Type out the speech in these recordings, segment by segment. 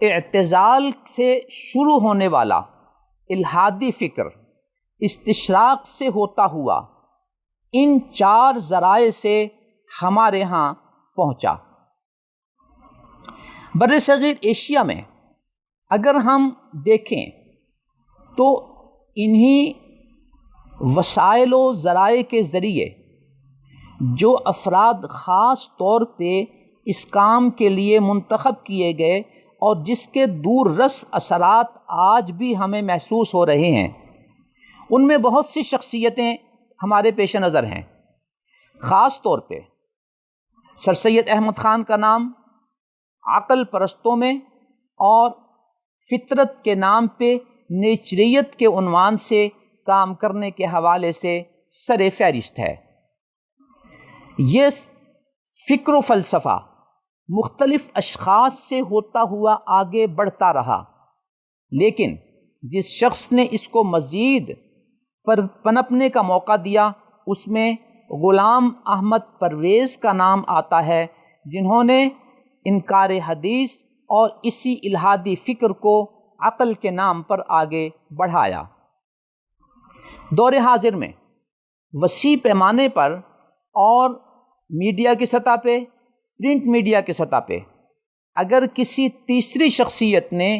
اعتزال سے شروع ہونے والا الہادی فکر استشراق سے ہوتا ہوا ان 4 ذرائع سے ہمارے ہاں پہنچا۔ بر صغیر ایشیا میں اگر ہم دیکھیں تو انہی وسائل و ذرائع کے ذریعے جو افراد خاص طور پہ اس کام کے لیے منتخب کیے گئے اور جس کے دور رس اثرات آج بھی ہمیں محسوس ہو رہے ہیں، ان میں بہت سی شخصیتیں ہمارے پیش نظر ہیں۔ خاص طور پہ سر سید احمد خان کا نام عقل پرستوں میں اور فطرت کے نام پہ نیچریت کے عنوان سے کام کرنے کے حوالے سے سر فہرست ہے۔ یہ فکر و فلسفہ مختلف اشخاص سے ہوتا ہوا آگے بڑھتا رہا، لیکن جس شخص نے اس کو مزید پنپنے کا موقع دیا اس میں غلام احمد پرویز کا نام آتا ہے، جنہوں نے انکار حدیث اور اسی الہادی فکر کو عقل کے نام پر آگے بڑھایا۔ دور حاضر میں وسیع پیمانے پر اور میڈیا کی سطح پہ، پرنٹ میڈیا کی سطح پہ اگر کسی تیسری شخصیت نے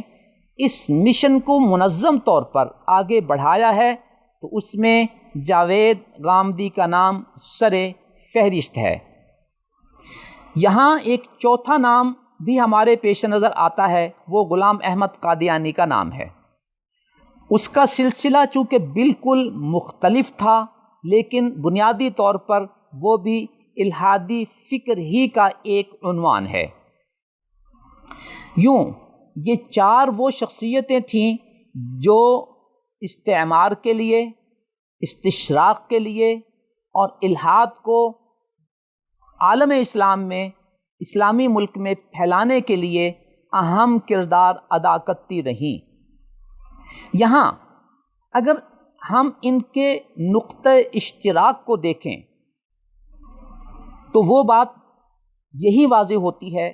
اس مشن کو منظم طور پر آگے بڑھایا ہے تو اس میں جاوید غامدی کا نام سر فہرست ہے۔ یہاں ایک چوتھا نام بھی ہمارے پیش نظر آتا ہے، وہ غلام احمد قادیانی کا نام ہے۔ اس کا سلسلہ چونکہ بالکل مختلف تھا، لیکن بنیادی طور پر وہ بھی الہادی فکر ہی کا ایک عنوان ہے۔ یوں یہ 4 وہ شخصیتیں تھیں جو استعمار کے لیے، استشراق کے لیے اور الحاد کو عالم اسلام میں، اسلامی ملک میں پھیلانے کے لیے اہم کردار ادا کرتی رہیں۔ یہاں اگر ہم ان کے نقطۂ اشتراک کو دیکھیں تو وہ بات یہی واضح ہوتی ہے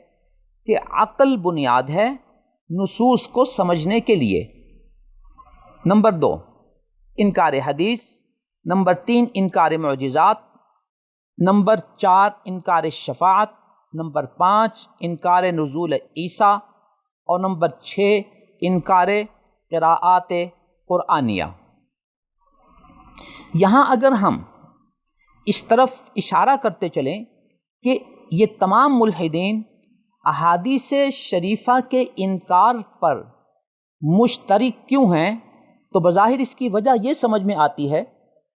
کہ عقل بنیاد ہے نصوص کو سمجھنے کے لیے۔ نمبر 2 انکار حدیث، نمبر 3 انکار معجزات، نمبر 4 انکار شفاعت، نمبر 5 انکار نزول عیسیٰ اور نمبر 6 انکار قراءات قرآنیہ۔ یہاں اگر ہم اس طرف اشارہ کرتے چلیں کہ یہ تمام ملحدین احادیث شریفہ کے انکار پر مشترک کیوں ہیں، تو بظاہر اس کی وجہ یہ سمجھ میں آتی ہے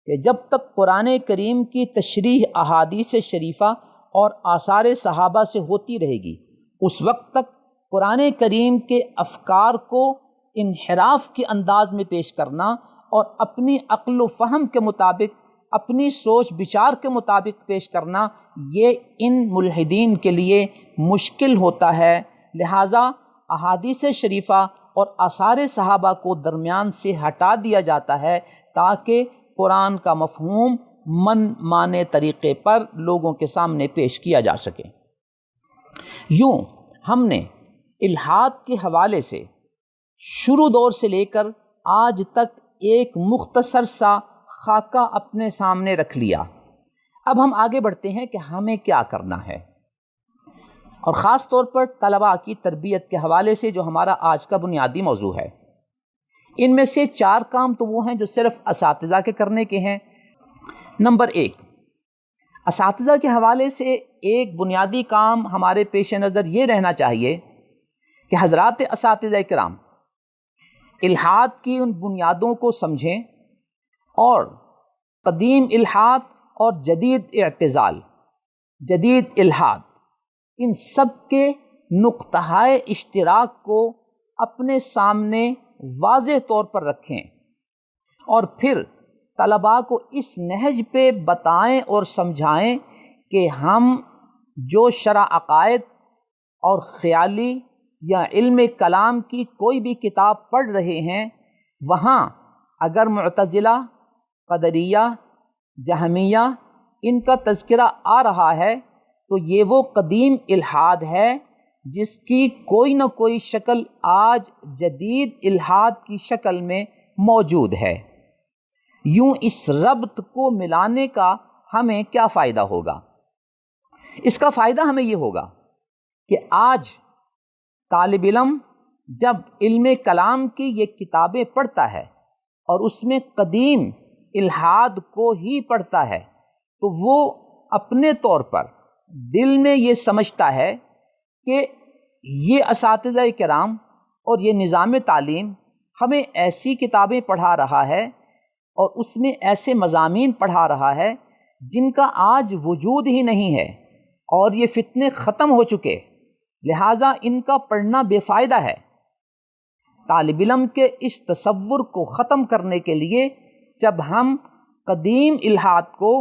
کہ جب تک قرآن کریم کی تشریح احادیث شریفہ اور آثار صحابہ سے ہوتی رہے گی، اس وقت تک قرآن کریم کے افکار کو انحراف کے انداز میں پیش کرنا اور اپنی عقل و فہم کے مطابق، اپنی سوچ بچار کے مطابق پیش کرنا، یہ ان ملحدین کے لیے مشکل ہوتا ہے۔ لہٰذا احادیث شریفہ اور آثار صحابہ کو درمیان سے ہٹا دیا جاتا ہے تاکہ قرآن کا مفہوم من مانے طریقے پر لوگوں کے سامنے پیش کیا جا سکے۔ یوں ہم نے الحاد کے حوالے سے شروع دور سے لے کر آج تک ایک مختصر سا خاکہ اپنے سامنے رکھ لیا۔ اب ہم آگے بڑھتے ہیں کہ ہمیں کیا کرنا ہے، اور خاص طور پر طلباء کی تربیت کے حوالے سے جو ہمارا آج کا بنیادی موضوع ہے۔ ان میں سے 4 کام تو وہ ہیں جو صرف اساتذہ کے کرنے کے ہیں۔ نمبر 1، اساتذہ کے حوالے سے ایک بنیادی کام ہمارے پیش نظر یہ رہنا چاہیے کہ حضرات اساتذہ کرام الحاد کی ان بنیادوں کو سمجھیں اور قدیم الحاد اور جدید اعتزال، جدید الحاد، ان سب کے نقطہ اشتراک کو اپنے سامنے واضح طور پر رکھیں اور پھر طلباء کو اس نہج پہ بتائیں اور سمجھائیں کہ ہم جو شرع عقائد اور خیالی یا علم کلام کی کوئی بھی کتاب پڑھ رہے ہیں، وہاں اگر معتزلہ، قدریہ، جہمیہ ان کا تذکرہ آ رہا ہے تو یہ وہ قدیم الحاد ہے جس کی کوئی نہ کوئی شکل آج جدید الحاد کی شکل میں موجود ہے۔ یوں اس ربط کو ملانے کا ہمیں کیا فائدہ ہوگا؟ اس کا فائدہ ہمیں یہ ہوگا کہ آج طالب علم جب علم کلام کی یہ کتابیں پڑھتا ہے اور اس میں قدیم الحاد کو ہی پڑھتا ہے تو وہ اپنے طور پر دل میں یہ سمجھتا ہے کہ یہ اساتذہ کرام اور یہ نظام تعلیم ہمیں ایسی کتابیں پڑھا رہا ہے اور اس میں ایسے مضامین پڑھا رہا ہے جن کا آج وجود ہی نہیں ہے اور یہ فتنے ختم ہو چکے، لہٰذا ان کا پڑھنا بے فائدہ ہے۔ طالب علم کے اس تصور کو ختم کرنے کے لیے جب ہم قدیم الحاد کو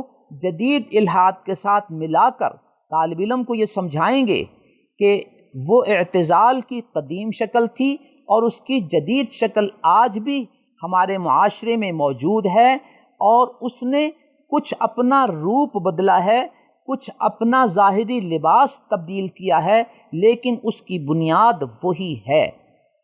جدید الحاد کے ساتھ ملا کر طالب علم کو یہ سمجھائیں گے کہ وہ اعتزال کی قدیم شکل تھی اور اس کی جدید شکل آج بھی ہمارے معاشرے میں موجود ہے اور اس نے کچھ اپنا روپ بدلا ہے، کچھ اپنا ظاہری لباس تبدیل کیا ہے، لیکن اس کی بنیاد وہی ہے،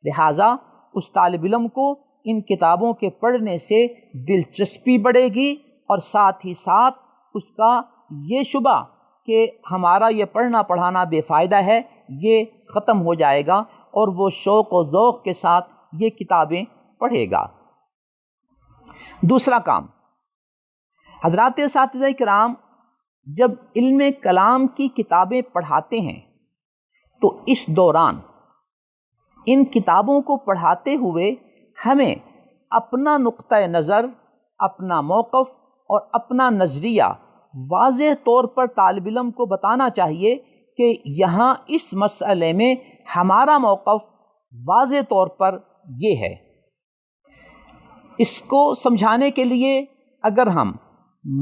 لہٰذا اس طالب علم کو ان کتابوں کے پڑھنے سے دلچسپی بڑھے گی اور ساتھ ہی ساتھ اس کا یہ شبہ کہ ہمارا یہ پڑھنا پڑھانا بے فائدہ ہے یہ ختم ہو جائے گا اور وہ شوق و ذوق کے ساتھ یہ کتابیں پڑھے گا۔ دوسرا کام، حضرات اساتذہ کرام جب علم کلام کی کتابیں پڑھاتے ہیں تو اس دوران ان کتابوں کو پڑھاتے ہوئے ہمیں اپنا نقطہ نظر، اپنا موقف اور اپنا نظریہ واضح طور پر طالب علم کو بتانا چاہیے کہ یہاں اس مسئلے میں ہمارا موقف واضح طور پر یہ ہے۔ اس کو سمجھانے کے لیے اگر ہم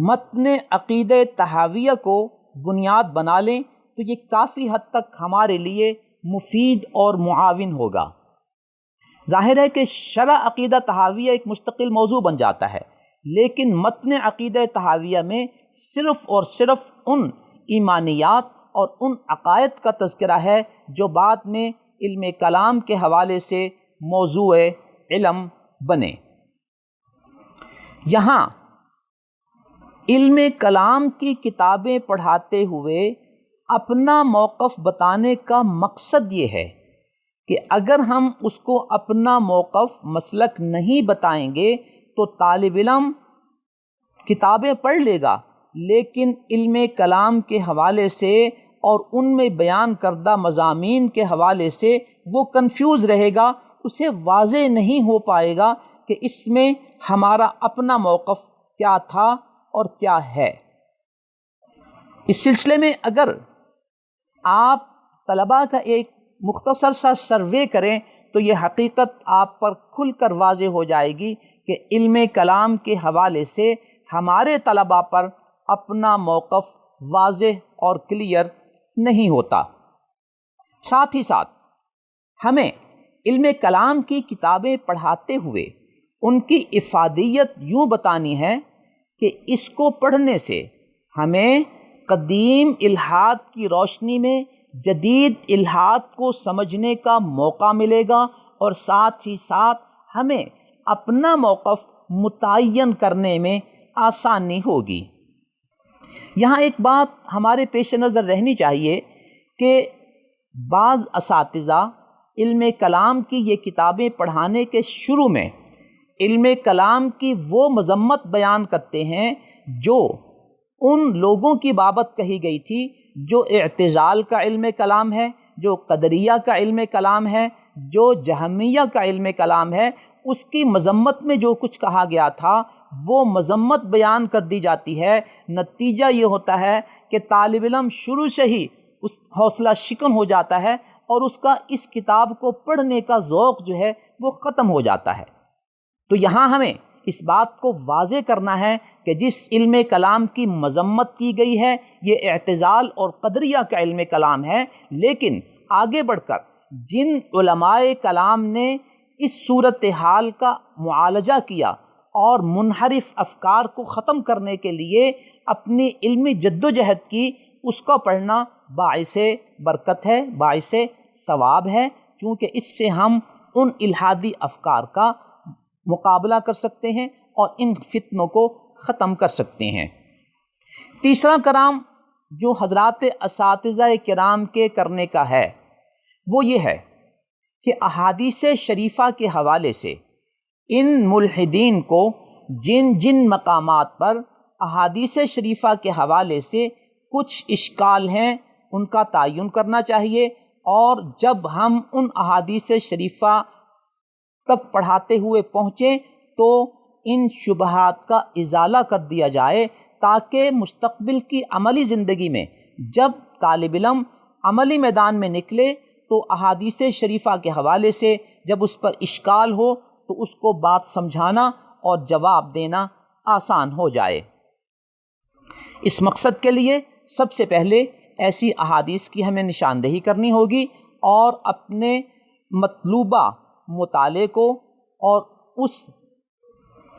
متن عقیدہ طحاویہ کو بنیاد بنا لیں تو یہ کافی حد تک ہمارے لیے مفید اور معاون ہوگا۔ ظاہر ہے کہ شرح عقیدہ طحاویہ ایک مستقل موضوع بن جاتا ہے، لیکن متن عقیدہ طحاویہ میں صرف اور صرف ان ایمانیات اور ان عقائد کا تذکرہ ہے جو بعد میں علم کلام کے حوالے سے موضوع علم بنے۔ یہاں علم کلام کی کتابیں پڑھاتے ہوئے اپنا موقف بتانے کا مقصد یہ ہے کہ اگر ہم اس کو اپنا موقف مسلک نہیں بتائیں گے تو طالب علم کتابیں پڑھ لے گا لیکن علم کلام کے حوالے سے اور ان میں بیان کردہ مضامین کے حوالے سے وہ کنفیوز رہے گا، اسے واضح نہیں ہو پائے گا کہ اس میں ہمارا اپنا موقف کیا تھا اور کیا ہے۔ اس سلسلے میں اگر آپ طلباء کا ایک مختصر سا سروے کریں تو یہ حقیقت آپ پر کھل کر واضح ہو جائے گی کہ علم کلام کے حوالے سے ہمارے طلباء پر اپنا موقف واضح اور کلیئر نہیں ہوتا۔ ساتھ ہی ساتھ ہمیں علم کلام کی کتابیں پڑھاتے ہوئے ان کی افادیت یوں بتانی ہے کہ اس کو پڑھنے سے ہمیں قدیم الحاد کی روشنی میں جدید الحاد کو سمجھنے کا موقع ملے گا اور ساتھ ہی ساتھ ہمیں اپنا موقف متعین کرنے میں آسانی ہوگی۔ یہاں ایک بات ہمارے پیش نظر رہنی چاہیے کہ بعض اساتذہ علم کلام کی یہ کتابیں پڑھانے کے شروع میں علم کلام کی وہ مذمت بیان کرتے ہیں جو ان لوگوں کی بابت کہی گئی تھی جو اعتزال کا علم کلام ہے، جو قدریہ کا علم کلام ہے، جو جہمیہ کا علم کلام ہے، اس کی مذمت میں جو کچھ کہا گیا تھا وہ مذمت بیان کر دی جاتی ہے۔ نتیجہ یہ ہوتا ہے کہ طالب علم شروع سے ہی اس حوصلہ شکن ہو جاتا ہے اور اس کا اس کتاب کو پڑھنے کا ذوق جو ہے وہ ختم ہو جاتا ہے۔ تو یہاں ہمیں اس بات کو واضح کرنا ہے کہ جس علم کلام کی مذمت کی گئی ہے یہ اعتزال اور قدریہ کا علم کلام ہے، لیکن آگے بڑھ کر جن علماء کلام نے اس صورتحال کا معالجہ کیا اور منحرف افکار کو ختم کرنے کے لیے اپنی علمی جد و جہد کی، اس کو پڑھنا باعث برکت ہے، باعث ثواب ہے، کیونکہ اس سے ہم ان الہادی افکار کا مقابلہ کر سکتے ہیں اور ان فتنوں کو ختم کر سکتے ہیں۔ تیسرا کام جو حضرات اساتذہ کرام کے کرنے کا ہے وہ یہ ہے کہ احادیث شریفہ کے حوالے سے ان ملحدین کو جن جن مقامات پر احادیث شریفہ کے حوالے سے کچھ اشکال ہیں ان کا تعین کرنا چاہیے، اور جب ہم ان احادیث شریفہ تک پڑھاتے ہوئے پہنچیں تو ان شبہات کا ازالہ کر دیا جائے، تاکہ مستقبل کی عملی زندگی میں جب طالب علم عملی میدان میں نکلے تو احادیث شریفہ کے حوالے سے جب اس پر اشکال ہو تو اس کو بات سمجھانا اور جواب دینا آسان ہو جائے۔ اس مقصد کے لیے سب سے پہلے ایسی احادیث کی ہمیں نشاندہی کرنی ہوگی اور اپنے مطلوبہ مطالعے کو اور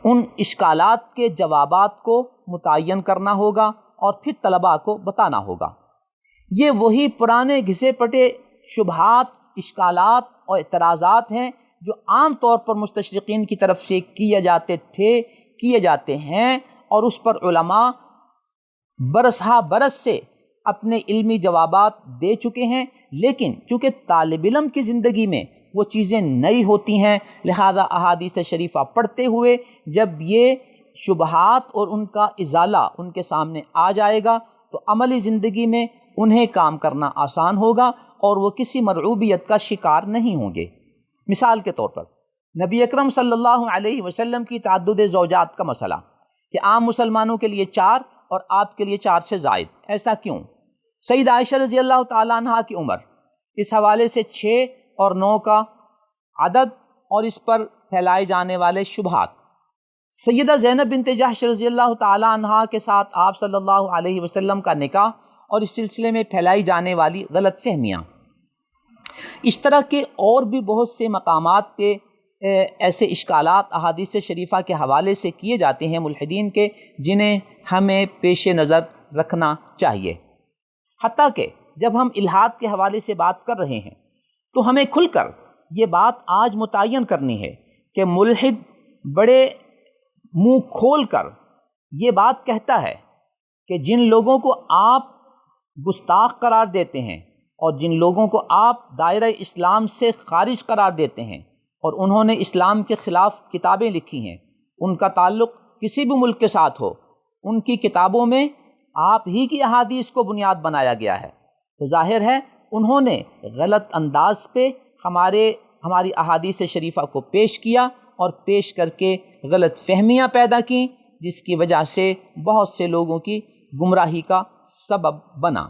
ان اشکالات کے جوابات کو متعین کرنا ہوگا اور پھر طلباء کو بتانا ہوگا۔ یہ وہی پرانے گھسے پٹے شبہات، اشکالات اور اعتراضات ہیں جو عام طور پر مستشرقین کی طرف سے کیے جاتے ہیں، اور اس پر علماء برس ہا برس سے اپنے علمی جوابات دے چکے ہیں، لیکن چونکہ طالب علم کی زندگی میں وہ چیزیں نئی ہوتی ہیں، لہذا احادیث شریفہ پڑھتے ہوئے جب یہ شبہات اور ان کا ازالہ ان کے سامنے آ جائے گا تو عملی زندگی میں انہیں کام کرنا آسان ہوگا اور وہ کسی مرعوبیت کا شکار نہیں ہوں گے۔ مثال کے طور پر نبی اکرم صلی اللہ علیہ وسلم کی تعدد زوجات کا مسئلہ کہ عام مسلمانوں کے لیے 4 اور آپ کے لیے 4 سے زائد، ایسا کیوں؟ سید عائشہ رضی اللہ تعالیٰ عنہ کی عمر، اس حوالے سے 6 اور 9 کا عدد اور اس پر پھیلائے جانے والے شبہات، سیدہ زینب بنت جحش رضی اللہ تعالیٰ عنہ کے ساتھ آپ صلی اللہ علیہ وسلم کا نکاح اور اس سلسلے میں پھیلائی جانے والی غلط فہمیاں، اس طرح کے اور بھی بہت سے مقامات پہ ایسے اشکالات احادیث شریفہ کے حوالے سے کیے جاتے ہیں ملحدین کے، جنہیں ہمیں پیش نظر رکھنا چاہیے۔ حتیٰ کہ جب ہم الحاد کے حوالے سے بات کر رہے ہیں تو ہمیں کھل کر یہ بات آج متعین کرنی ہے کہ ملحد بڑے منہ کھول کر یہ بات کہتا ہے کہ جن لوگوں کو آپ گستاخ قرار دیتے ہیں اور جن لوگوں کو آپ دائرہ اسلام سے خارج قرار دیتے ہیں اور انہوں نے اسلام کے خلاف کتابیں لکھی ہیں، ان کا تعلق کسی بھی ملک کے ساتھ ہو، ان کی کتابوں میں آپ ہی کی احادیث کو بنیاد بنایا گیا ہے، تو ظاہر ہے انہوں نے غلط انداز پہ ہماری احادیث شریفہ کو پیش کیا اور پیش کر کے غلط فہمیاں پیدا کیں، جس کی وجہ سے بہت سے لوگوں کی گمراہی کا سبب بنا۔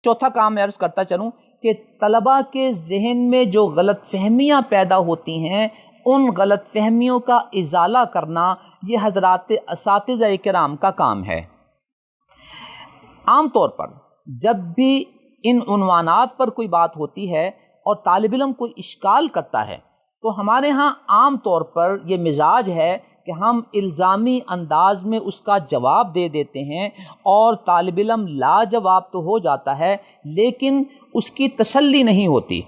چوتھا کام میں عرض کرتا چلوں کہ طلباء کے ذہن میں جو غلط فہمیاں پیدا ہوتی ہیں ان غلط فہمیوں کا ازالہ کرنا یہ حضرات اساتذہ کرام کا کام ہے۔ عام طور پر جب بھی ان عنوانات پر کوئی بات ہوتی ہے اور طالب علم کوئی اشکال کرتا ہے تو ہمارے ہاں عام طور پر یہ مزاج ہے کہ ہم الزامی انداز میں اس کا جواب دے دیتے ہیں اور طالب علم لاجواب تو ہو جاتا ہے لیکن اس کی تسلی نہیں ہوتی۔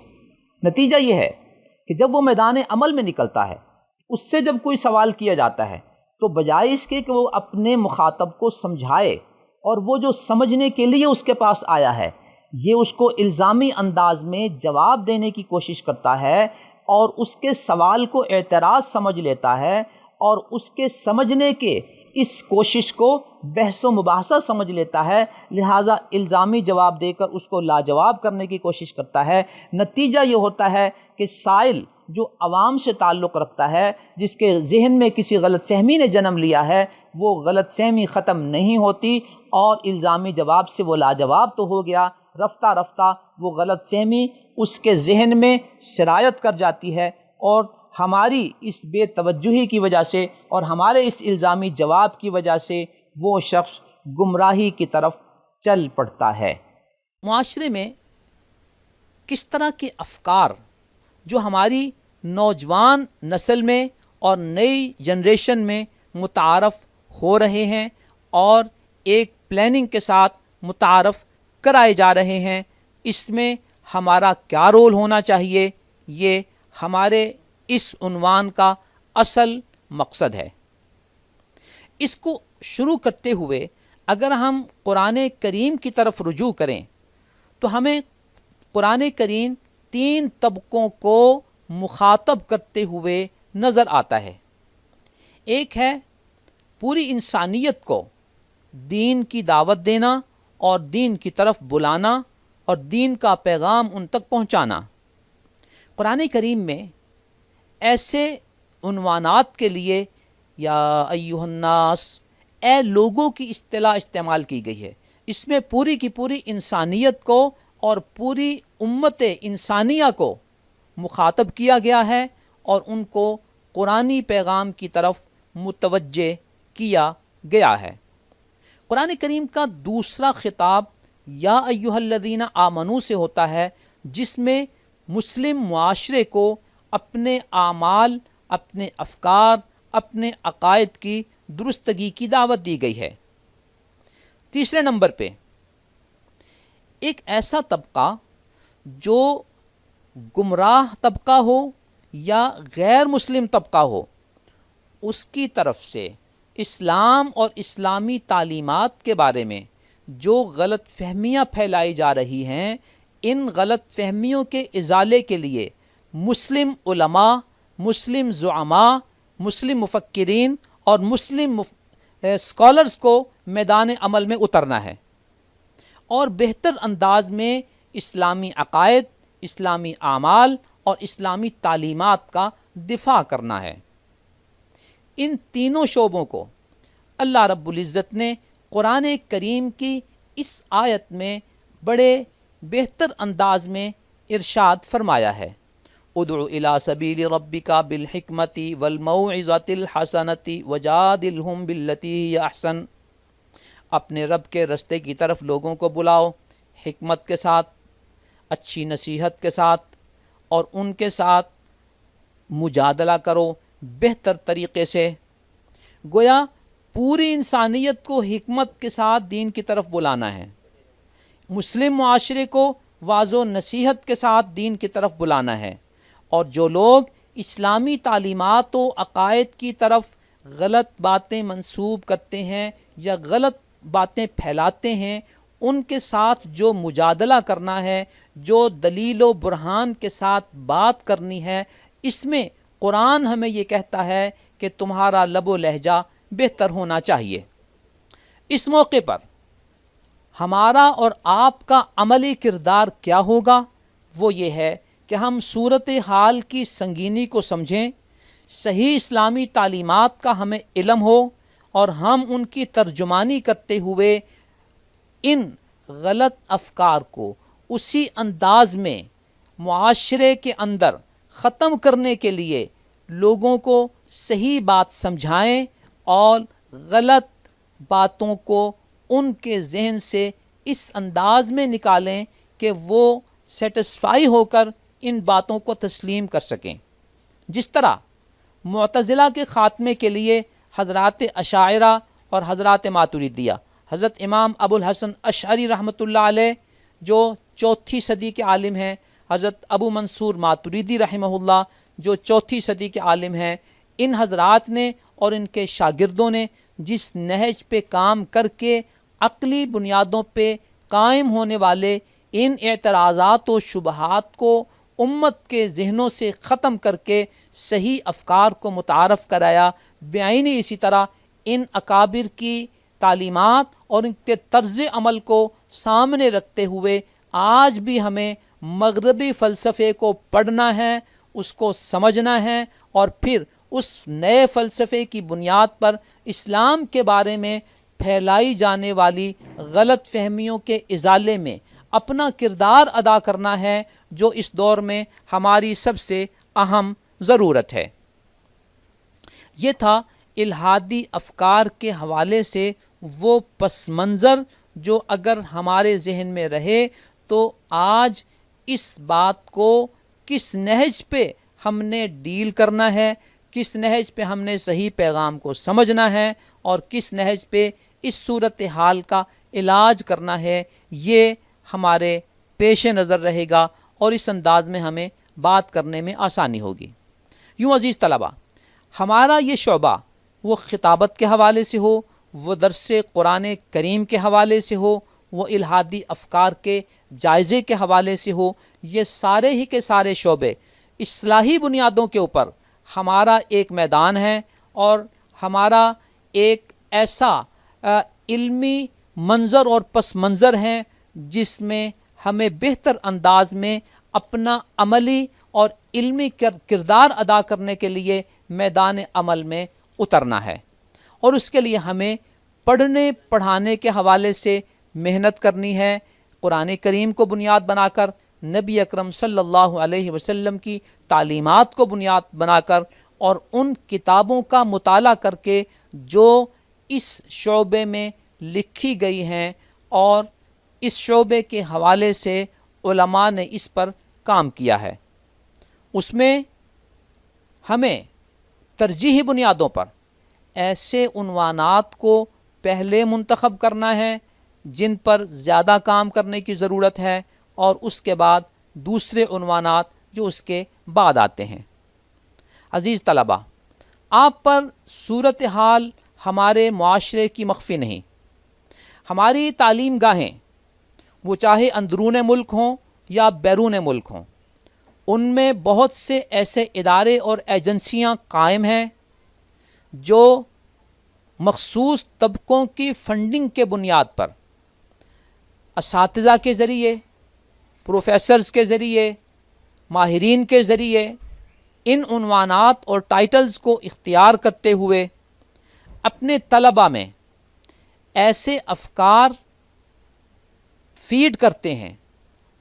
نتیجہ یہ ہے کہ جب وہ میدان عمل میں نکلتا ہے، اس سے جب کوئی سوال کیا جاتا ہے تو بجائے اس کے کہ وہ اپنے مخاطب کو سمجھائے اور وہ جو سمجھنے کے لیے اس کے پاس آیا ہے یہ اس کو الزامی انداز میں جواب دینے کی کوشش کرتا ہے اور اس کے سوال کو اعتراض سمجھ لیتا ہے اور اس کے سمجھنے کے اس کوشش کو بحث و مباحثہ سمجھ لیتا ہے، لہٰذا الزامی جواب دے کر اس کو لاجواب کرنے کی کوشش کرتا ہے۔ نتیجہ یہ ہوتا ہے کہ سائل جو عوام سے تعلق رکھتا ہے، جس کے ذہن میں کسی غلط فہمی نے جنم لیا ہے، وہ غلط فہمی ختم نہیں ہوتی اور الزامی جواب سے وہ لاجواب تو ہو گیا، رفتہ رفتہ وہ غلط فہمی اس کے ذہن میں سرایت کر جاتی ہے اور ہماری اس بے توجہی کی وجہ سے اور ہمارے اس الزامی جواب کی وجہ سے وہ شخص گمراہی کی طرف چل پڑتا ہے۔ معاشرے میں کس طرح کے افکار جو ہماری نوجوان نسل میں اور نئی جنریشن میں متعارف ہو رہے ہیں اور ایک پلاننگ کے ساتھ متعارف کرائے جا رہے ہیں، اس میں ہمارا کیا رول ہونا چاہیے، یہ ہمارے اس عنوان کا اصل مقصد ہے۔ اس کو شروع کرتے ہوئے اگر ہم قرآن کریم کی طرف رجوع کریں تو ہمیں قرآن کریم 3 طبقوں کو مخاطب کرتے ہوئے نظر آتا ہے۔ ایک ہے پوری انسانیت کو دین کی دعوت دینا اور دین کی طرف بلانا اور دین کا پیغام ان تک پہنچانا۔ قرآن کریم میں ایسے عنوانات کے لیے یا ایھا الناس، اے لوگوں کی اصطلاح استعمال کی گئی ہے۔ اس میں پوری کی پوری انسانیت کو اور پوری امت انسانیہ کو مخاطب کیا گیا ہے اور ان کو قرآنی پیغام کی طرف متوجہ کیا گیا ہے۔ قرآن کریم کا دوسرا خطاب یا ایھا الذین آمنوا سے ہوتا ہے، جس میں مسلم معاشرے کو اپنے اعمال، اپنے افکار، اپنے عقائد کی درستگی کی دعوت دی گئی ہے۔ تیسرے نمبر پہ ایک ایسا طبقہ جو گمراہ طبقہ ہو یا غیر مسلم طبقہ ہو، اس کی طرف سے اسلام اور اسلامی تعلیمات کے بارے میں جو غلط فہمیاں پھیلائی جا رہی ہیں، ان غلط فہمیوں کے ازالے کے لیے مسلم علماء، مسلم زعماء، مسلم مفکرین اور مسلم اسکالرز کو میدان عمل میں اترنا ہے اور بہتر انداز میں اسلامی عقائد، اسلامی اعمال اور اسلامی تعلیمات کا دفاع کرنا ہے۔ ان تینوں شعبوں کو اللہ رب العزت نے قرآن کریم کی اس آیت میں بڑے بہتر انداز میں ارشاد فرمایا ہے۔ ادع الی سبیل ربک بالحکمۃ والموعظۃ الحسنۃ وجادلہم باللتی ہی احسن، اپنے رب کے رستے کی طرف لوگوں کو بلاؤ حکمت کے ساتھ، اچھی نصیحت کے ساتھ، اور ان کے ساتھ مجادلہ کرو بہتر طریقے سے۔ گویا پوری انسانیت کو حکمت کے ساتھ دین کی طرف بلانا ہے، مسلم معاشرے کو واعظ و نصیحت کے ساتھ دین کی طرف بلانا ہے، اور جو لوگ اسلامی تعلیمات و عقائد کی طرف غلط باتیں منسوب کرتے ہیں یا غلط باتیں پھیلاتے ہیں، ان کے ساتھ جو مجادلہ کرنا ہے، جو دلیل و برہان کے ساتھ بات کرنی ہے، اس میں قرآن ہمیں یہ کہتا ہے کہ تمہارا لب و لہجہ بہتر ہونا چاہیے۔ اس موقع پر ہمارا اور آپ کا عملی کردار کیا ہوگا؟ وہ یہ ہے کہ ہم صورت حال کی سنگینی کو سمجھیں، صحیح اسلامی تعلیمات کا ہمیں علم ہو اور ہم ان کی ترجمانی کرتے ہوئے ان غلط افکار کو اسی انداز میں معاشرے کے اندر ختم کرنے کے لیے لوگوں کو صحیح بات سمجھائیں اور غلط باتوں کو ان کے ذہن سے اس انداز میں نکالیں کہ وہ سیٹسفائی ہو کر ان باتوں کو تسلیم کر سکیں۔ جس طرح معتزلہ کے خاتمے کے لیے حضرات اشاعرہ اور حضرات ماتریدیہ، حضرت امام ابو الحسن اشعری رحمۃ اللہ علیہ جو 4 صدی کے عالم ہیں، حضرت ابو منصور ماتریدی رحمہ اللہ جو 4 صدی کے عالم ہیں، ان حضرات نے اور ان کے شاگردوں نے جس نہج پہ کام کر کے عقلی بنیادوں پہ قائم ہونے والے ان اعتراضات و شبہات کو امت کے ذہنوں سے ختم کر کے صحیح افکار کو متعارف کرایا، بعینی اسی طرح ان اکابر کی تعلیمات اور ان کے طرز عمل کو سامنے رکھتے ہوئے آج بھی ہمیں مغربی فلسفے کو پڑھنا ہے، اس کو سمجھنا ہے، اور پھر اس نئے فلسفے کی بنیاد پر اسلام کے بارے میں پھیلائی جانے والی غلط فہمیوں کے ازالے میں اپنا کردار ادا کرنا ہے، جو اس دور میں ہماری سب سے اہم ضرورت ہے۔ یہ تھا الہادی افکار کے حوالے سے وہ پس منظر جو اگر ہمارے ذہن میں رہے تو آج اس بات کو کس نہج پہ ہم نے ڈیل کرنا ہے، کس نہج پہ ہم نے صحیح پیغام کو سمجھنا ہے اور کس نہج پہ اس صورت حال کا علاج کرنا ہے، یہ ہمارے پیش نظر رہے گا اور اس انداز میں ہمیں بات کرنے میں آسانی ہوگی۔ یوں عزیز طلبہ، ہمارا یہ شعبہ وہ خطابت کے حوالے سے ہو، وہ درس قرآن کریم کے حوالے سے ہو، وہ الہادی افکار کے جائزے کے حوالے سے ہو، یہ سارے ہی کے سارے شعبے اصلاحی بنیادوں کے اوپر ہمارا ایک میدان ہے، اور ہمارا ایک ایسا علمی منظر اور پس منظر ہے جس میں ہمیں بہتر انداز میں اپنا عملی اور علمی کردار ادا کرنے کے لیے میدان عمل میں اترنا ہے، اور اس کے لیے ہمیں پڑھنے پڑھانے کے حوالے سے محنت کرنی ہے، قرآن کریم کو بنیاد بنا کر، نبی اکرم صلی اللہ علیہ وسلم کی تعلیمات کو بنیاد بنا کر، اور ان کتابوں کا مطالعہ کر کے جو اس شعبے میں لکھی گئی ہیں، اور اس شعبے کے حوالے سے علماء نے اس پر کام کیا ہے، اس میں ہمیں ترجیحی بنیادوں پر ایسے عنوانات کو پہلے منتخب کرنا ہے جن پر زیادہ کام کرنے کی ضرورت ہے، اور اس کے بعد دوسرے عنوانات جو اس کے بعد آتے ہیں۔ عزیز طلبہ، آپ پر صورتحال ہمارے معاشرے کی مخفی نہیں۔ ہماری تعلیم گاہیں، وہ چاہے اندرون ملک ہوں یا بیرون ملک ہوں، ان میں بہت سے ایسے ادارے اور ایجنسیاں قائم ہیں جو مخصوص طبقوں کی فنڈنگ کے بنیاد پر اساتذہ کے ذریعے، پروفیسرز کے ذریعے، ماہرین کے ذریعے ان عنوانات اور ٹائٹلز کو اختیار کرتے ہوئے اپنے طلباء میں ایسے افکار فیڈ کرتے ہیں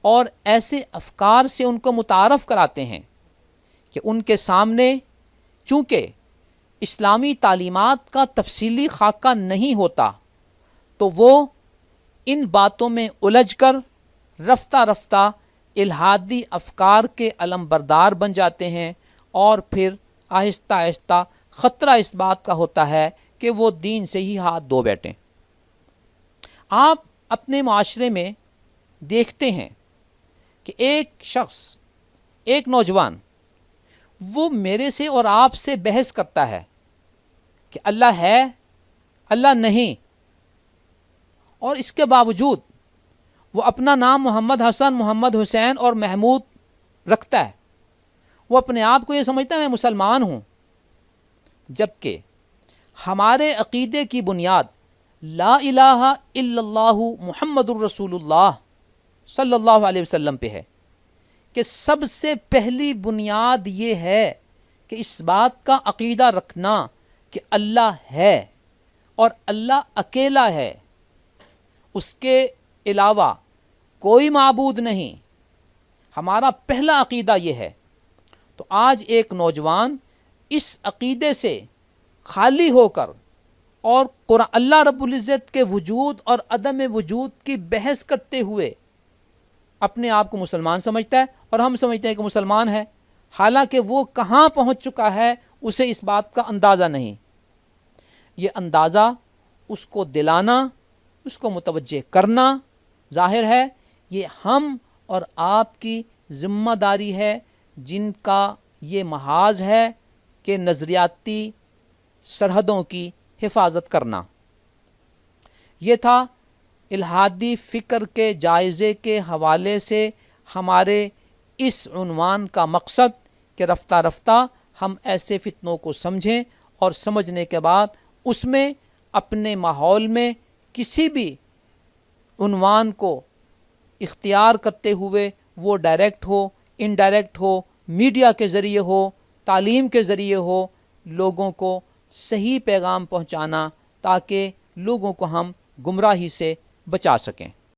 اور ایسے افکار سے ان کو متعارف کراتے ہیں کہ ان کے سامنے چونکہ اسلامی تعلیمات کا تفصیلی خاکہ نہیں ہوتا، تو وہ ان باتوں میں الجھ کر رفتہ رفتہ الہادی افکار کے علم بردار بن جاتے ہیں، اور پھر آہستہ آہستہ خطرہ اس بات کا ہوتا ہے کہ وہ دین سے ہی ہاتھ دھو بیٹھیں۔ آپ اپنے معاشرے میں دیکھتے ہیں کہ ایک شخص، ایک نوجوان، وہ میرے سے اور آپ سے بحث کرتا ہے کہ اللہ ہے، اللہ نہیں، اور اس کے باوجود وہ اپنا نام محمد حسن، محمد حسین اور محمود رکھتا ہے۔ وہ اپنے آپ کو یہ سمجھتا ہے میں مسلمان ہوں، جبکہ ہمارے عقیدے کی بنیاد لا الہ الا اللہ محمد الرسول اللہ صلی اللہ علیہ وسلم پہ ہے، کہ سب سے پہلی بنیاد یہ ہے کہ اس بات کا عقیدہ رکھنا کہ اللہ ہے اور اللہ اکیلا ہے، اس کے علاوہ کوئی معبود نہیں۔ ہمارا پہلا عقیدہ یہ ہے۔ تو آج ایک نوجوان اس عقیدے سے خالی ہو کر اور اللہ رب العزت کے وجود اور عدم وجود کی بحث کرتے ہوئے اپنے آپ کو مسلمان سمجھتا ہے، اور ہم سمجھتے ہیں کہ مسلمان ہے، حالانکہ وہ کہاں پہنچ چکا ہے اسے اس بات کا اندازہ نہیں۔ یہ اندازہ اس کو دلانا، اس کو متوجہ کرنا، ظاہر ہے یہ ہم اور آپ کی ذمہ داری ہے، جن کا یہ محاذ ہے کہ نظریاتی سرحدوں کی حفاظت کرنا۔ یہ تھا الہادی فکر کے جائزے کے حوالے سے ہمارے اس عنوان کا مقصد، کہ رفتہ رفتہ ہم ایسے فتنوں کو سمجھیں، اور سمجھنے کے بعد اس میں اپنے ماحول میں کسی بھی عنوان کو اختیار کرتے ہوئے، وہ ڈائریکٹ ہو، انڈائریکٹ ہو، میڈیا کے ذریعے ہو، تعلیم کے ذریعے ہو، لوگوں کو صحیح پیغام پہنچانا، تاکہ لوگوں کو ہم گمراہی سے بچا سکیں۔